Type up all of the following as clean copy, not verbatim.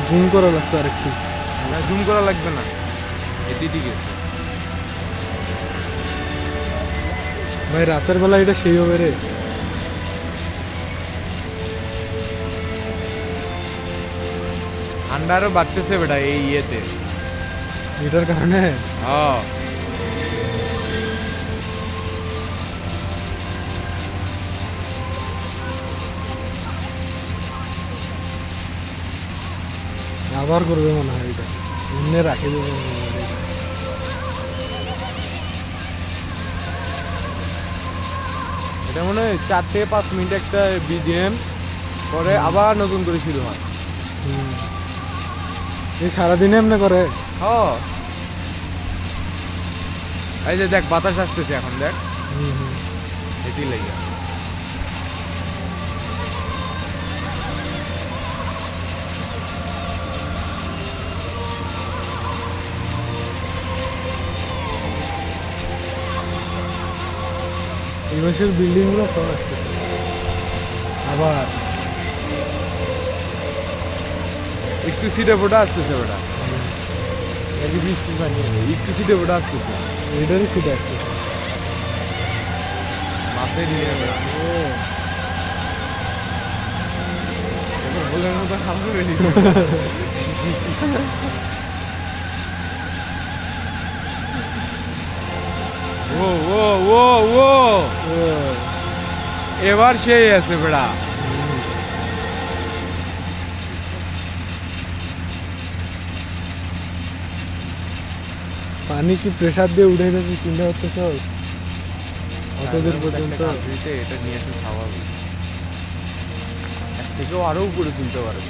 Zoom করা লাগতো আরেকটু। না জুম করা লাগবে না, এটি ঠিক আছে। ভাই রাতের বেলা এটা সেই হবে রে। ঠান্ডা আরো বাড়তেছে বেটা এই ইয়েতে। এটার কারণে হ্যাঁ আবার করবে মনে হয় এটা, এমনি রাখে দেবে মনে হয় এটা। এটা মনে হয় 4 থেকে 5 মিনিট একটা বিজিএম পরে আবার নতুন করে শুরু হয়। হুম। এই সারাদিনে এমনি করে। হ্যাঁ এই যে দেখ বাতাস আসতেছে এখন, দেখ হুম হুম। এটি লেগে। এই মাসের বিল্ডিং গুলো সব আসতেছে আবার। একটু সিটে ফোটা আসতেছে বেটা, নাকি বৃষ্টি পানি একটু সিটে ফোটা আসতেছে। এটারই সিট আসতেছে। মাসে দিয়ে বেটা বলের মতো হাল করে নিচ্ছে। ও ও ও ও এবার সেই আছে বেড়া। পানি কি প্রেসার দিয়ে উঠে যাচ্ছে চিন্তা করতেছ অতদূর পর্যন্ত? এটা নিয়ে আসে স্বাভাবিক, এর থেকেও আরো উপরে তুলতে পারবে।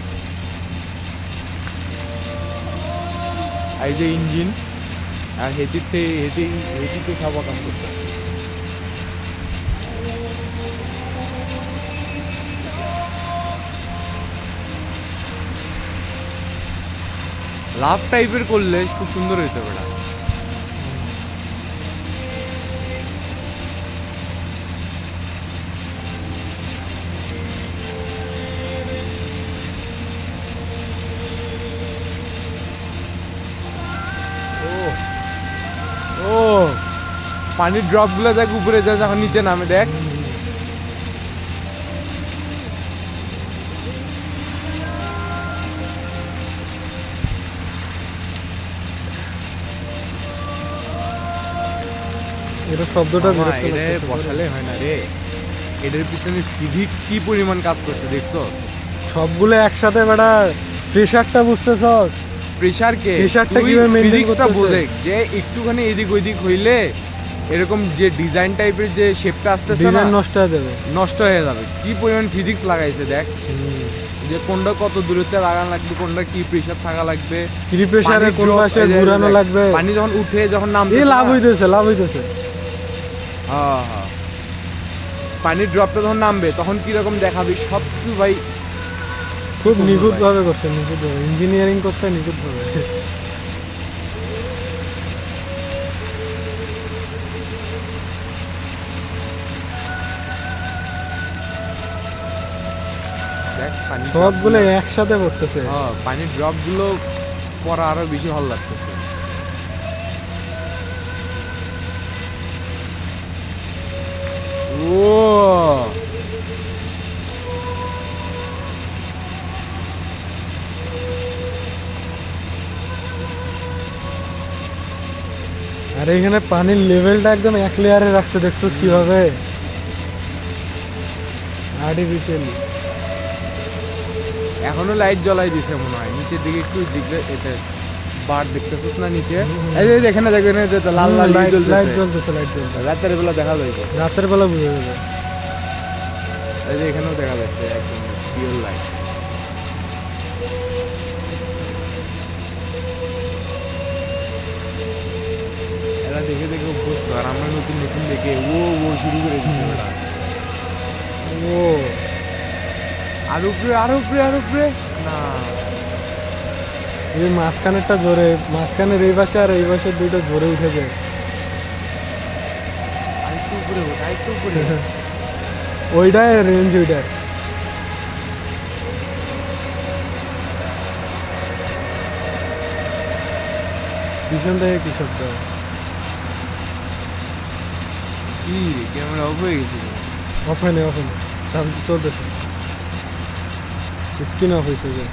এই যে ইঞ্জিন আর হেঁটিতে খাওয়া কাম করতে হবে। লাভ টাইপের করলে খুব সুন্দর হইতে পারে। ও পানির ড্রপ গুলো দেখ উপরে যা, যখন নিচে নামে দেখ। এটা শব্দটা মামা, বিরক্ত এটা লাগতেছে বসালে হয় না রে, এটার পিছনে ফিজিক্স কি পরিমাণ কাজ করছে দেখছো? সবগুলো একসাথে বেটা প্রেসারটা বুঝতেছ? প্রেসারকে প্রেসারটা কিভাবে মেইনটেইন ফিজিক্সটা করতেছে? বোঝে যে একটুখানি এদিক ওইদিক হইলে এরকম যে ডিজাইন টাইপের যে শেপটা আসতেছে না, ডিজাইন নষ্ট হয়ে যাবে। নষ্ট হয়ে যাবে। কি পরিমাণ ফিজিক্স লাগাইছে দেখ, যে কোনটা কত দূরত্বে লাগানো লাগবে, কোনটা কি প্রেসার থাকা লাগবে, কি প্রেসারে পানির কোন drop, পাশে এই যে ঘোরানো দেখ, লাগবে। পানি যখন উঠে যখন নামবে এই লাভ হইতেছে, লাভ হইতেছে। হ্যাঁ হ্যাঁ, পানির ড্রপটা যখন নামবে তখন কিরকম দেখাবে সব কিছু ভাই খুব সুন্দর নিখুঁত ভাই। ভাবে করছে, নিখুঁত ভাবে ইঞ্জিনিয়ারিং করছে, নিখুঁত ভাবে। দেখ পানির সবগুলো drop গুলো- একসাথে পড়তেছে। হ্যাঁ পানির ড্রপ গুলো পড়া আরো বেশি ভালো লাগতেছে। ও আর এখানে পানির লেভেলটা একদম এক লেয়ারে রাখছে, দেখছোস কিভাবে আর্টিফিশিয়ালি। এখনো লাইট জ্বলাই দিছে মনে হয় নিচের দিকে, একটু দিকে এটা বার দেখতেছিস না নিচে? এই যে এখানে দেখবেন লাল লাল লাইট লাইট জ্বলতেছে, জ্বলতেছে, লাইট জ্বলতেছে। রাতের বেলা দেখা যায় তো। রাতের বেলা বুঝে যাবে। এই যে এখানেও দেখা যাচ্ছে একদম পিওর লাইট। এরা দেখে দেখে অভ্যস্ত, আর আমরা নতুন নতুন দেখে ও শুরু করে দিচ্ছে ওরা। ও আর উপরে আর উপরে আর উপরে না, এই মাঝখানেরটা জোরে, মাঝখানের এই পাশে আর এই পাশের দুইটা জোরে উঠে যায়। আরেকটু উপরে ওঠ, আরেকটু উপরে। ওইটাই রেঞ্জ, ওইটাই। পিছন থেকে কি শব্দ হয়? কি রে ক্যামেরা অফ হয়ে গেছিল অফ হয় না, অফ হয় না, তাহলে তো চলতেছে, স্ক্রিন অফ হয়েছে যে।